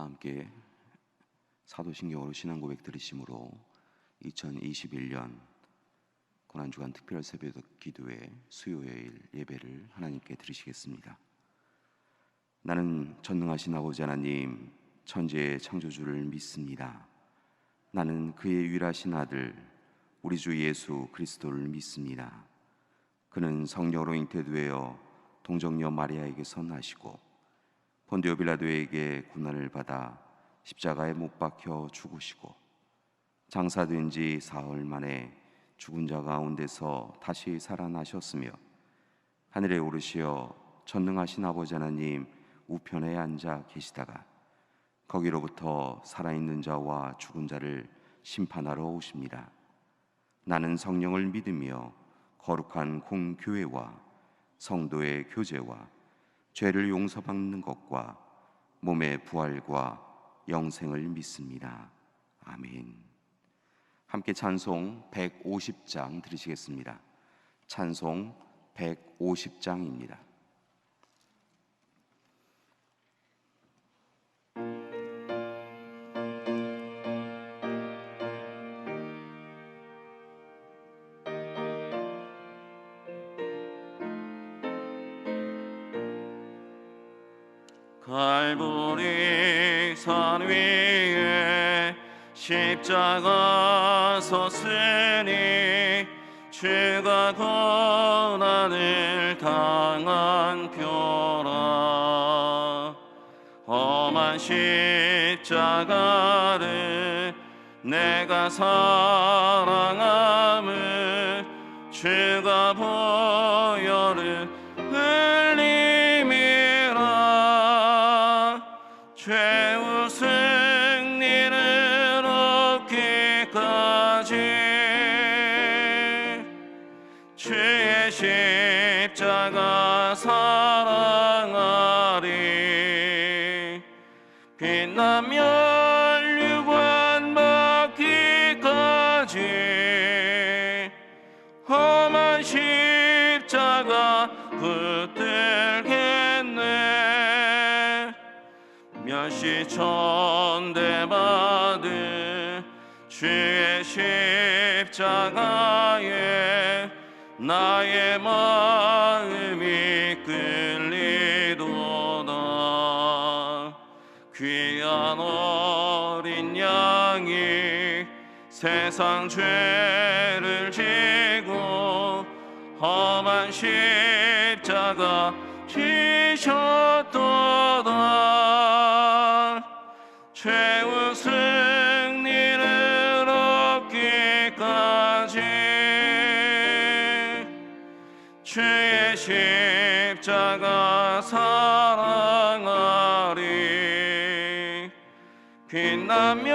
함께 사도신경으로 신앙고백 들으심으로 2021년 고난주간 특별 새벽 기도회 수요일 예배를 하나님께 드리시겠습니다. 나는 전능하신 아버지 하나님 천지의 창조주를 믿습니다. 나는 그의 유일하신 아들 우리 주 예수 그리스도를 믿습니다. 그는 성령으로 잉태되어 동정녀 마리아에게서 나시고 본디오 빌라도에게 고난을 받아 십자가에 못 박혀 죽으시고 장사된 지 사흘 만에 죽은 자 가운데서 다시 살아나셨으며 하늘에 오르시어 전능하신 아버지 하나님 우편에 앉아 계시다가 거기로부터 살아있는 자와 죽은 자를 심판하러 오십니다. 나는 성령을 믿으며 거룩한 공교회와 성도의 교제와 죄를 용서받는 것과 몸의 부활과 영생을 믿습니다. 아멘. 함께 찬송 150장 들으시겠습니다. 찬송 150장입니다. 갈보리 산 위에 십자가 섰으니 주가 고난을 당한 표라. 험한 십자가를 내가 사랑함을 주가 보혈을 최후 승리를 얻기까지 주의 십자가 사랑하리. 빛나며 율관 받기까지 험한 십자가 붙들겠네. 몇시천대 받은 주의 십자가에 나의 마음이 끌리도다. 귀한 어린 양이 세상 죄를 지고 험한 십자가 지셨도다. 최후 승리를 얻기까지 주의 십자가 사랑하리. 빛나며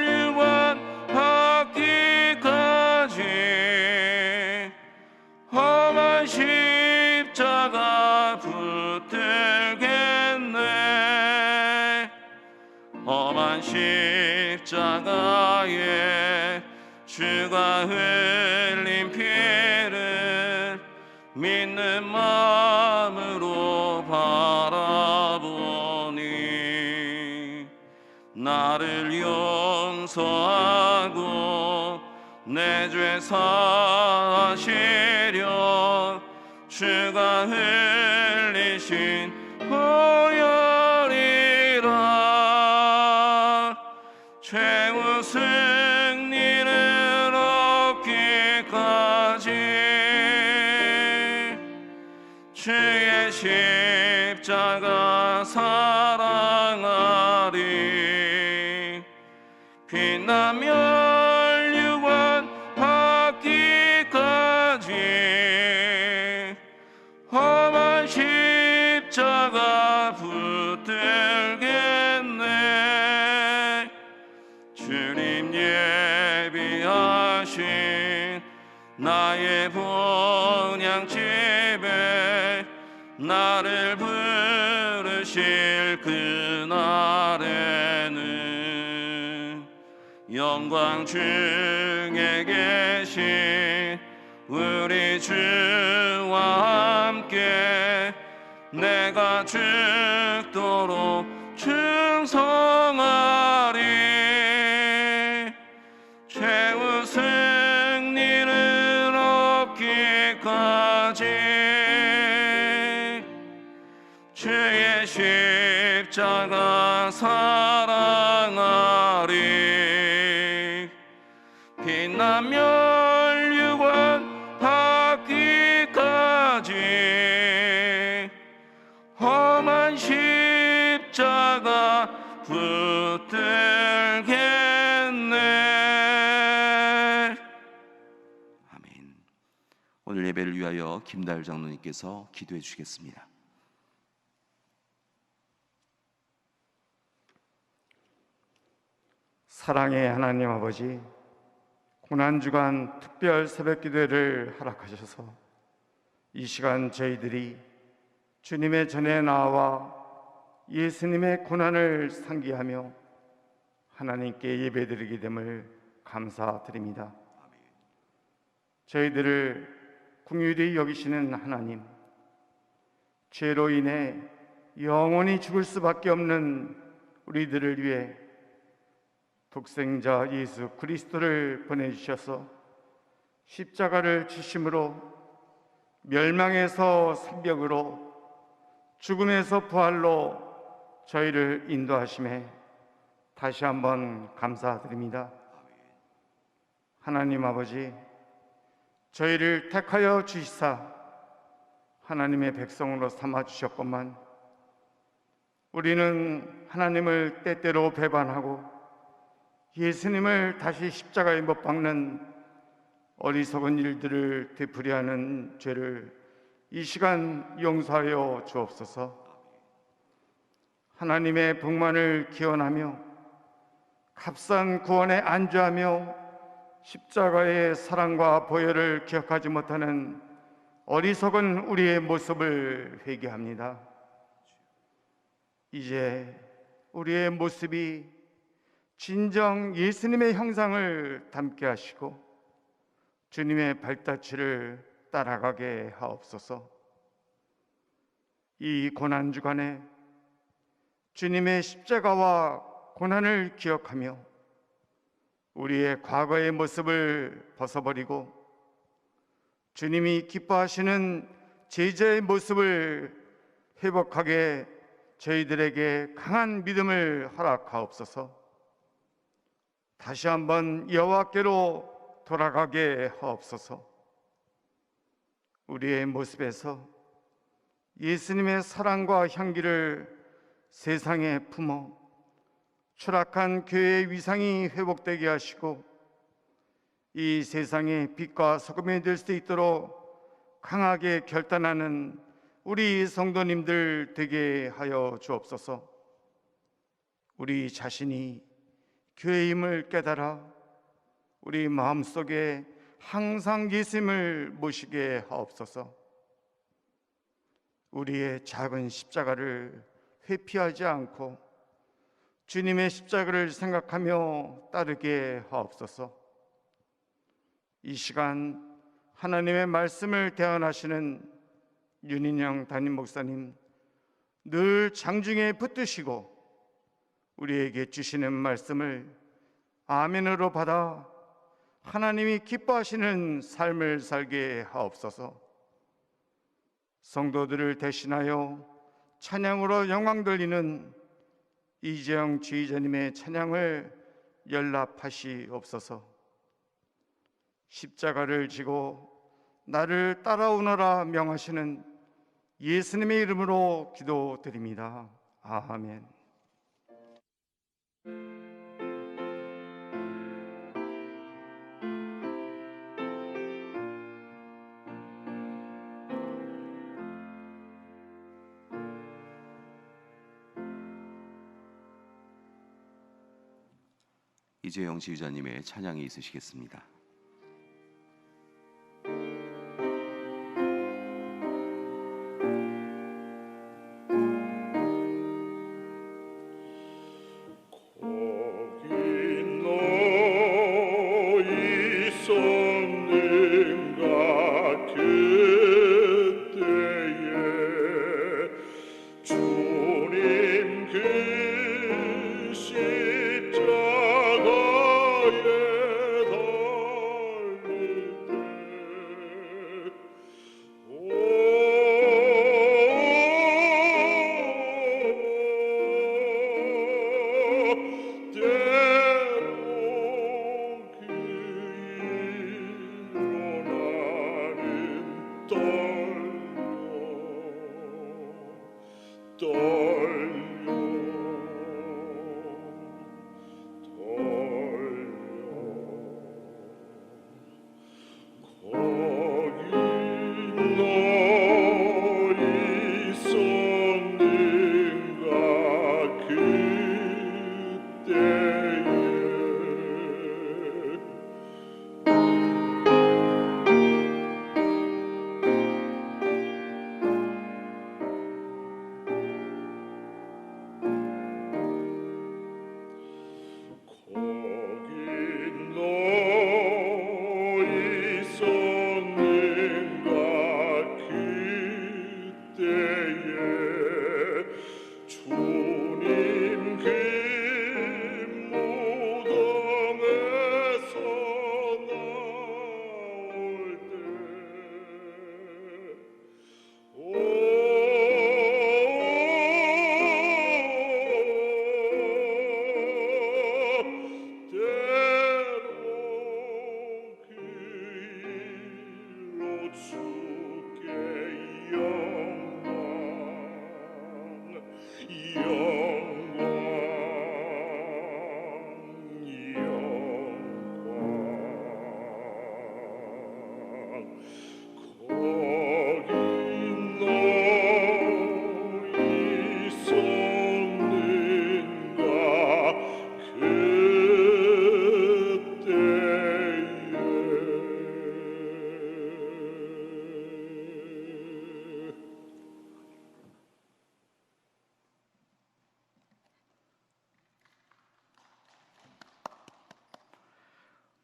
율관 받기까지 험한 십자가 붙들겠네. 험한 십자가에 주가 흘린 피를 믿는 마음으로 바라보니 나를 용서하고 내 죄 사하시려 주가 흘리신 보혈이라. 최후 승리를 얻기까지 주의 십자가 사랑하리. 빛나며 율관 받기까지 험한 십자가 붙들겠네. 주님 예비하신 나의 본향집에 나를 부르실 그날에는 영광 중에 계신 우리 주와 함께 내가 죽도록 충성 십자가 사랑하리. 빛나며 멸류관 받기까지 험한 십자가 붙들겠네. 아멘. 오늘 예배를 위하여 김다율 장로님께서 기도해 주시겠습니다. 사랑의 하나님 아버지, 고난주간 특별 새벽기도회를 허락하셔서 이 시간 저희들이 주님의 전에 나와 예수님의 고난을 상기하며 하나님께 예배드리게 됨을 감사드립니다. 저희들을 긍휼히 여기시는 하나님, 죄로 인해 영원히 죽을 수밖에 없는 우리들을 위해 독생자 예수 그리스도를 보내주셔서 십자가를 지심으로 멸망에서 생명으로 죽음에서 부활로 저희를 인도하심에 다시 한번 감사드립니다. 하나님 아버지, 저희를 택하여 주시사 하나님의 백성으로 삼아 주셨건만 우리는 하나님을 때때로 배반하고 예수님을 다시 십자가에 못 박는 어리석은 일들을 되풀이하는 죄를 이 시간 용서하여 주옵소서. 하나님의 복만을 기원하며 값싼 구원에 안주하며 십자가의 사랑과 보혈을 기억하지 못하는 어리석은 우리의 모습을 회개합니다. 이제 우리의 모습이 진정 예수님의 형상을 담게 하시고 주님의 발자취를 따라가게 하옵소서. 이 고난주간에 주님의 십자가와 고난을 기억하며 우리의 과거의 모습을 벗어버리고 주님이 기뻐하시는 제자의 모습을 회복하게 저희들에게 강한 믿음을 허락하옵소서. 다시 한번 여호와께로 돌아가게 하옵소서. 우리의 모습에서 예수님의 사랑과 향기를 세상에 품어 추락한 교회의 위상이 회복되게 하시고 이 세상의 빛과 소금이 될 수 있도록 강하게 결단하는 우리 성도님들 되게 하여 주옵소서. 우리 자신이 교회임을 깨달아 우리 마음속에 항상 예수님을 모시게 하옵소서. 우리의 작은 십자가를 회피하지 않고 주님의 십자가를 생각하며 따르게 하옵소서. 이 시간 하나님의 말씀을 대언하시는 윤인영 담임 목사님 늘 장중에 붙드시고 우리에게 주시는 말씀을 아멘으로 받아 하나님이 기뻐하시는 삶을 살게 하옵소서. 성도들을 대신하여 찬양으로 영광 돌리는 이재영 지휘자님의 찬양을 연락하시옵소서. 십자가를 지고 나를 따라오너라 명하시는 예수님의 이름으로 기도드립니다. 아멘. 이재영 지휘자님의 찬양이 있으시겠습니다. 십자가에다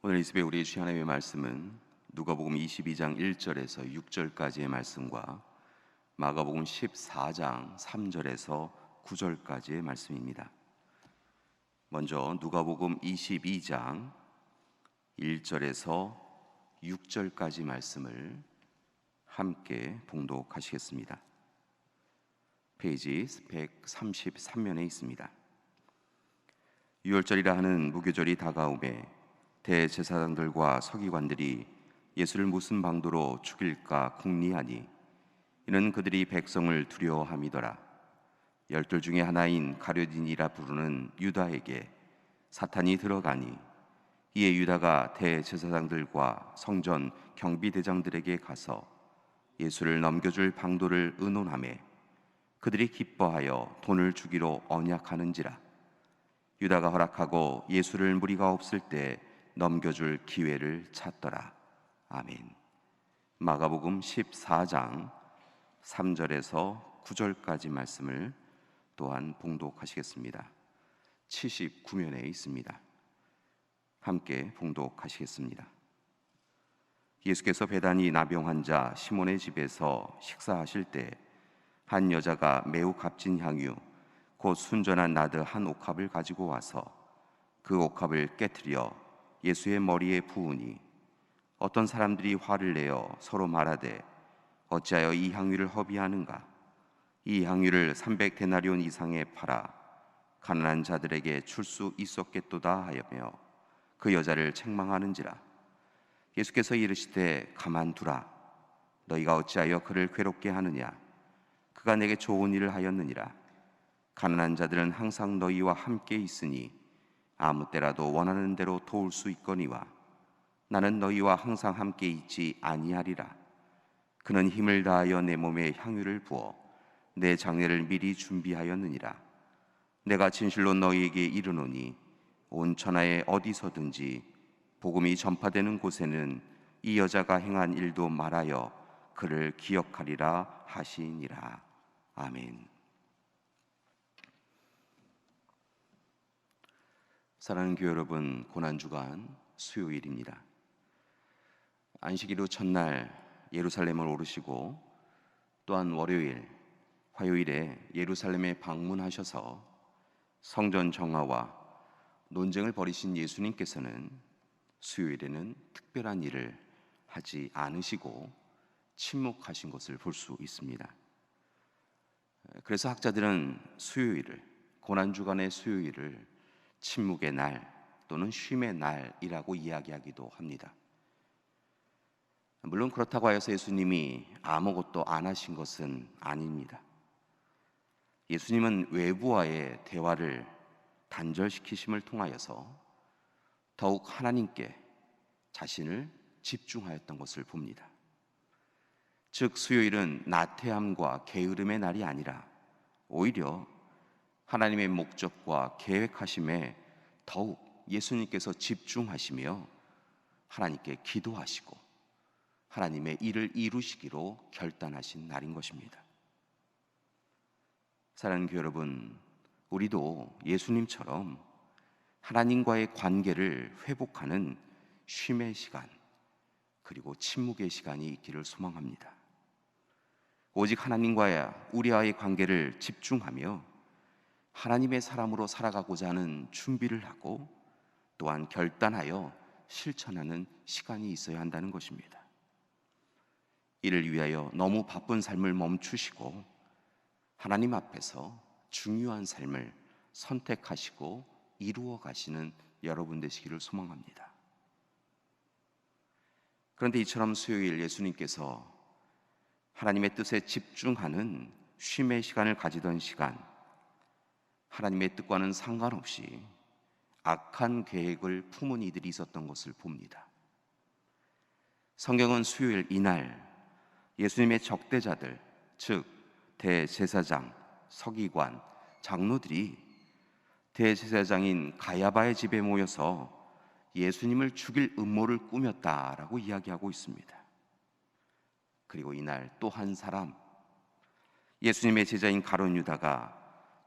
오늘 이 집에 우리의 주의 하나님의 말씀은 누가복음 22장 1절에서 6절까지의 말씀과 마가복음 14장 3절에서 9절까지의 말씀입니다. 먼저 누가복음 22장 1절에서 6절까지 말씀을 함께 봉독하시겠습니다. 페이지 133면에 있습니다. 유월절이라 하는 무교절이 다가오매 대제사장들과 서기관들이 예수를 무슨 방도로 죽일까 궁리하니 이는 그들이 백성을 두려워함이더라. 열둘 중에 하나인 가룟인이라 부르는 유다에게 사탄이 들어가니 이에 유다가 대제사장들과 성전 경비대장들에게 가서 예수를 넘겨줄 방도를 의논하매 그들이 기뻐하여 돈을 주기로 언약하는지라. 유다가 허락하고 예수를 무리가 없을 때 넘겨줄 기회를 찾더라. 아멘. 마가복음 14장 3절에서 9절까지 말씀을 또한 봉독하시겠습니다. 79면에 있습니다. 함께 봉독하시겠습니다. 예수께서 베다니 나병 환자 시몬의 집에서 식사하실 때 한 여자가 매우 값진 향유 곧 순전한 나드 한 옥합을 가지고 와서 그 옥합을 깨트려 예수의 머리에 부으니 어떤 사람들이 화를 내어 서로 말하되 어찌하여 이 향유를 허비하는가? 이 향유를 300데나리온 이상에 팔아 가난한 자들에게 줄 수 있었겠도다 하며 그 여자를 책망하는지라. 예수께서 이르시되 가만두라. 너희가 어찌하여 그를 괴롭게 하느냐? 그가 내게 좋은 일을 하였느니라. 가난한 자들은 항상 너희와 함께 있으니 아무 때라도 원하는 대로 도울 수 있거니와 나는 너희와 항상 함께 있지 아니하리라. 그는 힘을 다하여 내 몸에 향유를 부어 내 장례를 미리 준비하였느니라. 내가 진실로 너희에게 이르노니 온 천하에 어디서든지 복음이 전파되는 곳에는 이 여자가 행한 일도 말하여 그를 기억하리라 하시니라. 아멘. 사랑하는 교회 여러분, 고난주간 수요일입니다. 안식일 후 첫날 예루살렘을 오르시고 또한 월요일, 화요일에 예루살렘에 방문하셔서 성전 정화와 논쟁을 벌이신 예수님께서는 수요일에는 특별한 일을 하지 않으시고 침묵하신 것을 볼 수 있습니다. 그래서 학자들은 수요일을, 고난주간의 수요일을 침묵의 날 또는 쉼의 날이라고 이야기하기도 합니다. 물론 그렇다고 하여서 예수님이 아무것도 안 하신 것은 아닙니다. 예수님은 외부와의 대화를 단절시키심을 통하여서 더욱 하나님께 자신을 집중하였던 것을 봅니다. 즉 수요일은 나태함과 게으름의 날이 아니라 오히려 하나님의 목적과 계획하심에 더욱 예수님께서 집중하시며 하나님께 기도하시고 하나님의 일을 이루시기로 결단하신 날인 것입니다. 사랑하는 교회 여러분, 우리도 예수님처럼 하나님과의 관계를 회복하는 쉼의 시간 그리고 침묵의 시간이 있기를 소망합니다. 오직 하나님과의 우리와의 관계를 집중하며 하나님의 사람으로 살아가고자 하는 준비를 하고 또한 결단하여 실천하는 시간이 있어야 한다는 것입니다. 이를 위하여 너무 바쁜 삶을 멈추시고 하나님 앞에서 중요한 삶을 선택하시고 이루어 가시는 여러분 되시기를 소망합니다. 그런데 이처럼 수요일 예수님께서 하나님의 뜻에 집중하는 쉼의 시간을 가지던 시간, 하나님의 뜻과는 상관없이 악한 계획을 품은 이들이 있었던 것을 봅니다. 성경은 수요일 이날 예수님의 적대자들, 즉 대제사장, 서기관, 장로들이 대제사장인 가야바의 집에 모여서 예수님을 죽일 음모를 꾸몄다라고 이야기하고 있습니다. 그리고 이날 또 한 사람, 예수님의 제자인 가룟 유다가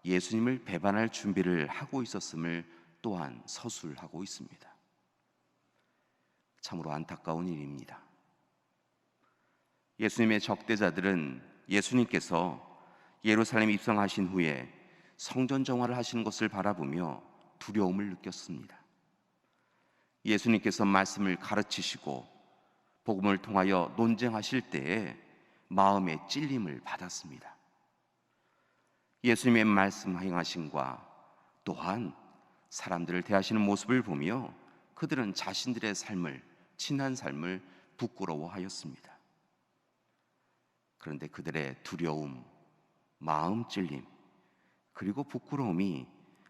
예수님을 배반할 준비를 하고 있었음을 또한 서술하고 있습니다. 참으로 안타까운 일입니다. 예수님의 적대자들은 예수님께서 예루살렘 입성하신 후에 성전 정화를 하시는 것을 바라보며 두려움을 느꼈습니다. 예수님께서 말씀을 가르치시고 복음을 통하여 논쟁하실 때에 마음의 찔림을 받았습니다. 예수님의 말씀 행하심과 또한 사람들을 대하시는 모습을 보며 그들은 자신들의 삶을, 친한 삶을 부끄러워하였습니다. 그런데 그들의 두려움, 마음 찔림, 그리고 부끄러움이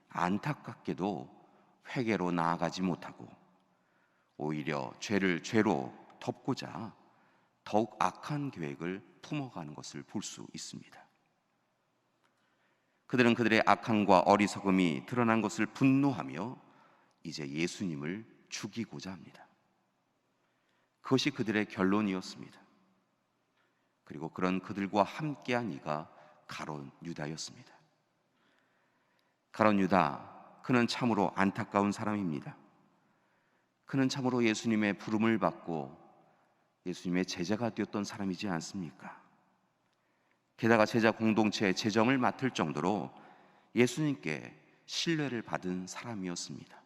안타깝게도 회개로 나아가지 못하고 오히려 죄를 죄로 덮고자 더욱 악한 계획을 품어가는 것을 볼 수 있습니다. 그들은 그들의 악함과 어리석음이 드러난 것을 분노하며 이제 예수님을 죽이고자 합니다. 그것이 그들의 결론이었습니다. 그리고 그런 그들과 함께한 이가 가룟 유다였습니다. 가룟 유다, 그는 참으로 안타까운 사람입니다. 그는 참으로 예수님의 부름을 받고 예수님의 제자가 되었던 사람이지 않습니까? 게다가 제자 공동체의 재정을 맡을 정도로 예수님께 신뢰를 받은 사람이었습니다.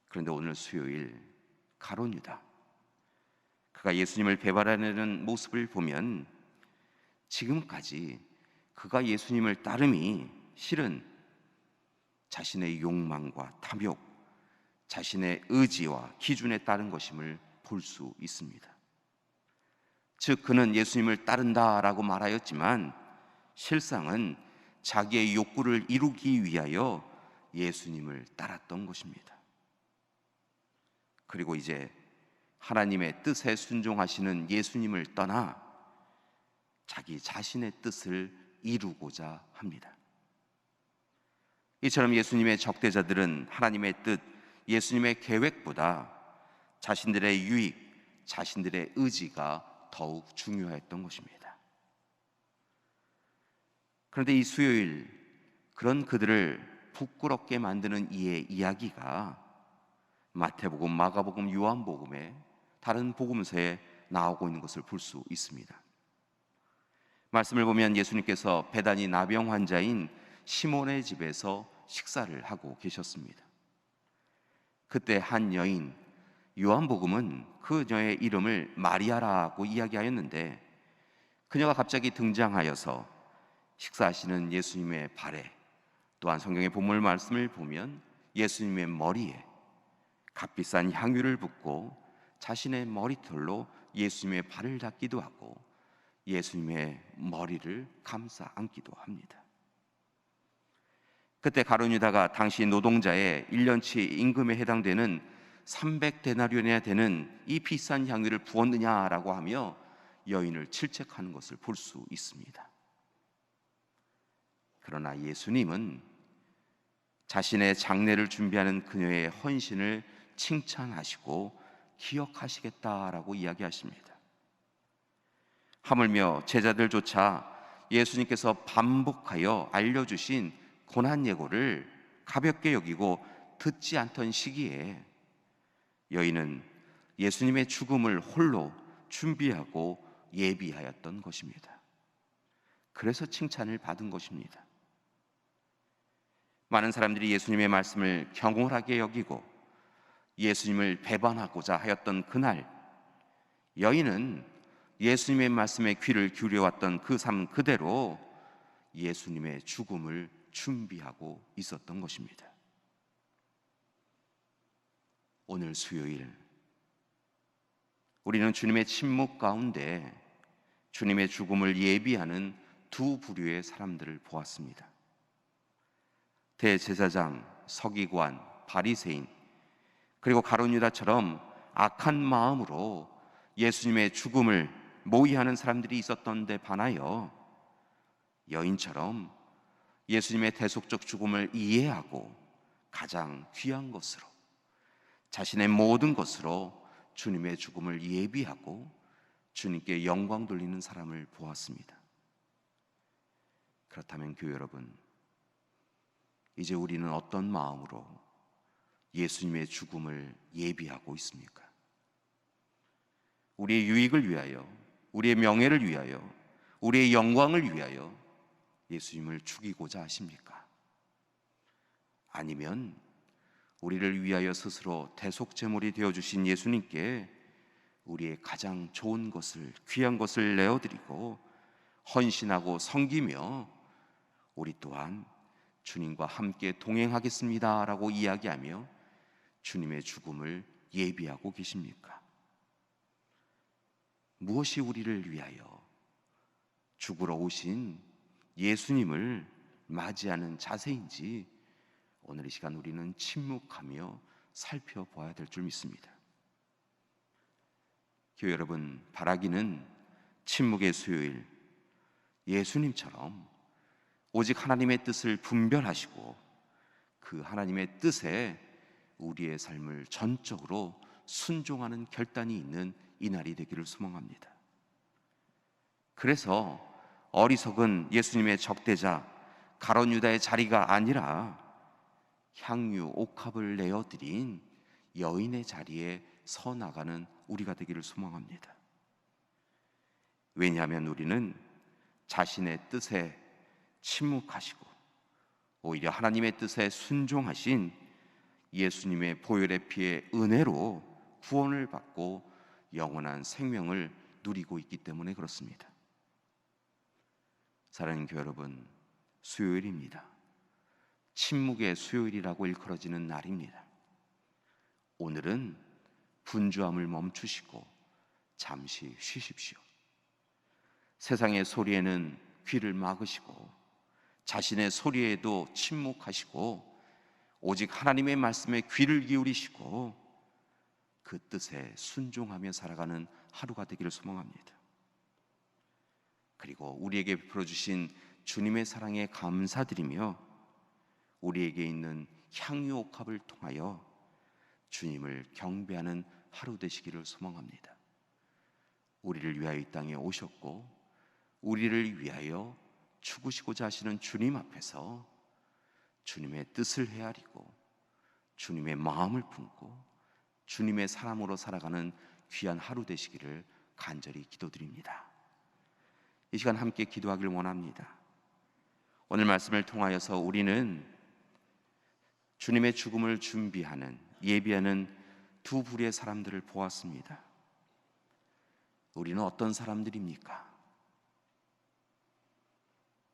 그런데 오늘 수요일 가룟 유다, 그가 예수님을 배반하는 모습을 보면 지금까지 그가 예수님을 따름이 실은 자신의 욕망과 탐욕, 자신의 의지와 기준에 따른 것임을 볼 수 있습니다. 즉 그는 예수님을 따른다라고 말하였지만 실상은 자기의 욕구를 이루기 위하여 예수님을 따랐던 것입니다. 그리고 이제 하나님의 뜻에 순종하시는 예수님을 떠나 자기 자신의 뜻을 이루고자 합니다. 이처럼 예수님의 적대자들은 하나님의 뜻, 예수님의 계획보다 자신들의 유익, 자신들의 의지가 더욱 중요했던 것입니다. 그런데 이 수요일 그런 그들을 부끄럽게 만드는 이의 이야기가 마태복음, 마가복음, 요한복음의 다른 복음서에 나오고 있는 것을 볼 수 있습니다. 말씀을 보면 예수님께서 베다니 나병 환자인 시몬의 집에서 식사를 하고 계셨습니다. 그때 한 여인, 요한복음은 그녀의 이름을 마리아라고 이야기하였는데 그녀가 갑자기 등장하여서 식사하시는 예수님의 발에, 또한 성경의 본문 말씀을 보면 예수님의 머리에 값비싼 향유를 붓고 자신의 머리털로 예수님의 발을 닦기도 하고 예수님의 머리를 감싸 안기도 합니다. 그때 가룟 유다가 당시 노동자의 1년치 임금에 해당되는 300데나리온이나 되는 이 비싼 향유를 부었느냐라고 하며 여인을 질책하는 것을 볼 수 있습니다. 그러나 예수님은 자신의 장례를 준비하는 그녀의 헌신을 칭찬하시고 기억하시겠다라고 이야기하십니다. 하물며 제자들조차 예수님께서 반복하여 알려주신 고난 예고를 가볍게 여기고 듣지 않던 시기에 여인은 예수님의 죽음을 홀로 준비하고 예비하였던 것입니다. 그래서 칭찬을 받은 것입니다. 많은 사람들이 예수님의 말씀을 경홀하게 여기고 예수님을 배반하고자 하였던 그날, 여인은 예수님의 말씀에 귀를 기울여왔던 그 삶 그대로 예수님의 죽음을 준비하고 있었던 것입니다. 오늘 수요일 우리는 주님의 침묵 가운데 주님의 죽음을 예비하는 두 부류의 사람들을 보았습니다. 대제사장, 서기관, 바리새인, 그리고 가룟 유다처럼 악한 마음으로 예수님의 죽음을 모의하는 사람들이 있었던 데 반하여 여인처럼 예수님의 대속적 죽음을 이해하고 가장 귀한 것으로, 자신의 모든 것으로 주님의 죽음을 예비하고 주님께 영광 돌리는 사람을 보았습니다. 그렇다면 교회 여러분, 이제 우리는 어떤 마음으로 예수님의 죽음을 예비하고 있습니까? 우리의 유익을 위하여, 우리의 명예를 위하여, 우리의 영광을 위하여 예수님을 죽이고자 하십니까? 아니면 우리를 위하여 스스로 대속제물이 되어주신 예수님께 우리의 가장 좋은 것을, 귀한 것을 내어드리고 헌신하고 섬기며 우리 또한 주님과 함께 동행하겠습니다 라고 이야기하며 주님의 죽음을 예비하고 계십니까? 무엇이 우리를 위하여 죽으러 오신 예수님을 맞이하는 자세인지 오늘 이 시간 우리는 침묵하며 살펴보아야 될 줄 믿습니다. 교회 여러분, 바라기는 침묵의 수요일, 예수님처럼 오직 하나님의 뜻을 분별하시고 그 하나님의 뜻에 우리의 삶을 전적으로 순종하는 결단이 있는 이 날이 되기를 소망합니다. 그래서 어리석은 예수님의 적대자 가룟 유다의 자리가 아니라 향유 옥합을 내어드린 여인의 자리에 서 나가는 우리가 되기를 소망합니다. 왜냐하면 우리는 자신의 뜻에 침묵하시고 오히려 하나님의 뜻에 순종하신 예수님의 보혈의 피의 은혜로 구원을 받고 영원한 생명을 누리고 있기 때문에 그렇습니다. 사랑하는 교회 여러분, 수요일입니다. 침묵의 수요일이라고 일컬어지는 날입니다. 오늘은 분주함을 멈추시고 잠시 쉬십시오. 세상의 소리에는 귀를 막으시고 자신의 소리에도 침묵하시고 오직 하나님의 말씀에 귀를 기울이시고 그 뜻에 순종하며 살아가는 하루가 되기를 소망합니다. 그리고 우리에게 베풀어 주신 주님의 사랑에 감사드리며 우리에게 있는 향유 옥합을 통하여 주님을 경배하는 하루 되시기를 소망합니다. 우리를 위하여 이 땅에 오셨고 우리를 위하여 죽으시고자 하시는 주님 앞에서 주님의 뜻을 헤아리고 주님의 마음을 품고 주님의 사람으로 살아가는 귀한 하루 되시기를 간절히 기도드립니다. 이 시간 함께 기도하기를 원합니다. 오늘 말씀을 통하여서 우리는 주님의 죽음을 준비하는, 예비하는 두 부류의 사람들을 보았습니다. 우리는 어떤 사람들입니까?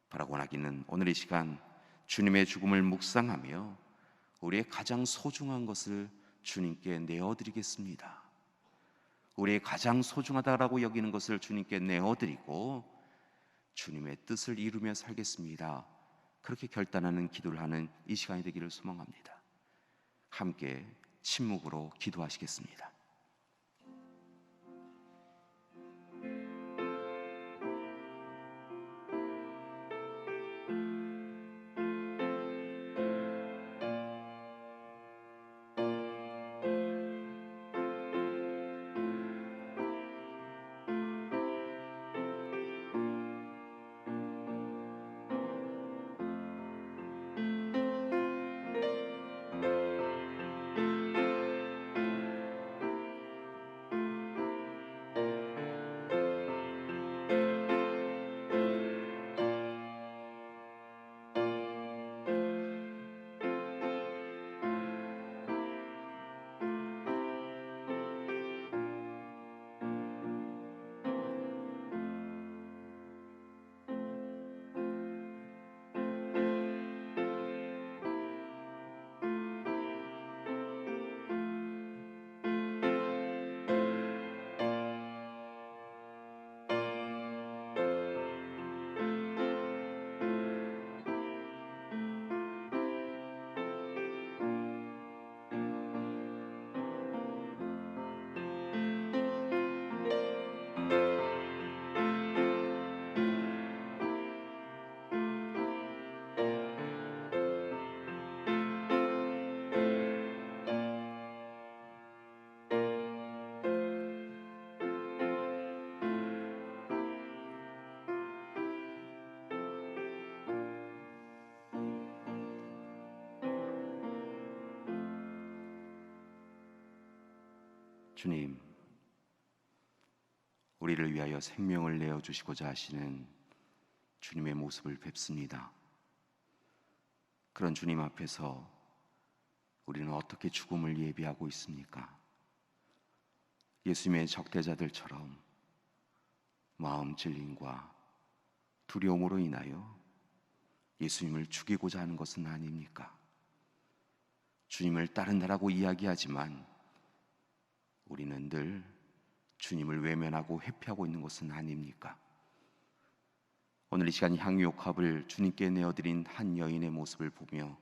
바라고 하기는 오늘 이 시간 주님의 죽음을 묵상하며 우리의 가장 소중한 것을 주님께 내어드리겠습니다. 우리의 가장 소중하다라고 여기는 것을 주님께 내어드리고 주님의 뜻을 이루며 살겠습니다. 그렇게 결단하는 기도를 하는 이 시간이 되기를 소망합니다. 함께 침묵으로 기도하시겠습니다. 주님, 우리를 위하여 생명을 내어주시고자 하시는 주님의 모습을 뵙습니다. 그런 주님 앞에서 우리는 어떻게 죽음을 예비하고 있습니까? 예수님의 적대자들처럼 마음 찔림과 두려움으로 인하여 예수님을 죽이고자 하는 것은 아닙니까? 주님을 따른다라고 이야기하지만 우리는 늘 주님을 외면하고 회피하고 있는 것은 아닙니까? 오늘 이 시간 향유옥합을 주님께 내어드린 한 여인의 모습을 보며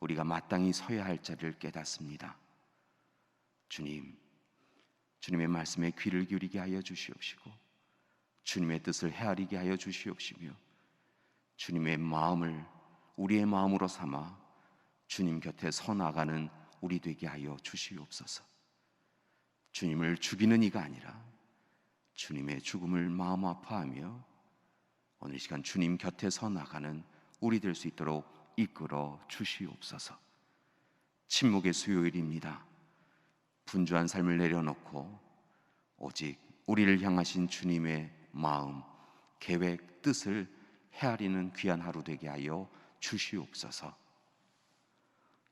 우리가 마땅히 서야 할 자리를 깨닫습니다. 주님, 주님의 말씀에 귀를 기울이게 하여 주시옵시고 주님의 뜻을 헤아리게 하여 주시옵시며 주님의 마음을 우리의 마음으로 삼아 주님 곁에 서 나가는 우리 되게 하여 주시옵소서. 주님을 죽이는 이가 아니라 주님의 죽음을 마음 아파하며 오늘 이 시간 주님 곁에 서 나가는 우리 될 수 있도록 이끌어 주시옵소서. 침묵의 수요일입니다. 분주한 삶을 내려놓고 오직 우리를 향하신 주님의 마음, 계획, 뜻을 헤아리는 귀한 하루 되게 하여 주시옵소서.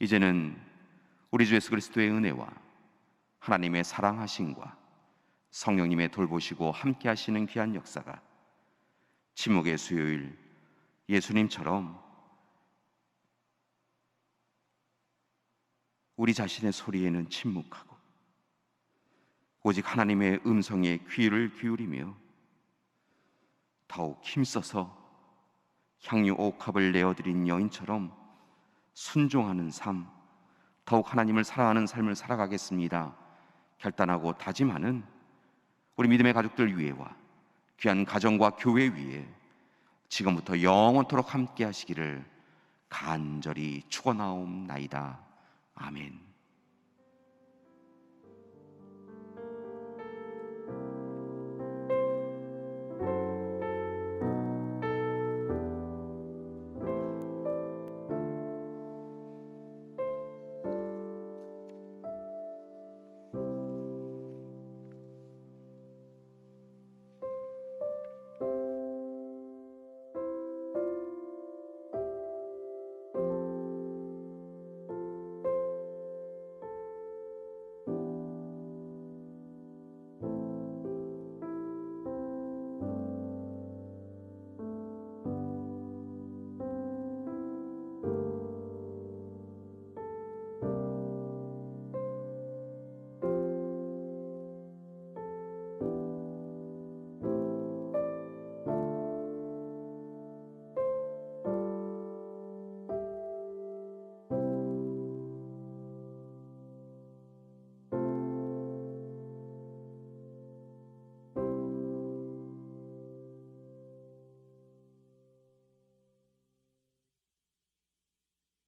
이제는 우리 주 예수 그리스도의 은혜와 하나님의 사랑하심과 성령님의 돌보시고 함께 하시는 귀한 역사가 침묵의 수요일 예수님처럼 우리 자신의 소리에는 침묵하고 오직 하나님의 음성에 귀를 기울이며 더욱 힘써서 향유 옥합을 내어드린 여인처럼 순종하는 삶, 더욱 하나님을 사랑하는 삶을 살아가겠습니다 결단하고 다짐하는 우리 믿음의 가족들 위에와 귀한 가정과 교회 위에 지금부터 영원토록 함께 하시기를 간절히 축원하옵나이다. 아멘.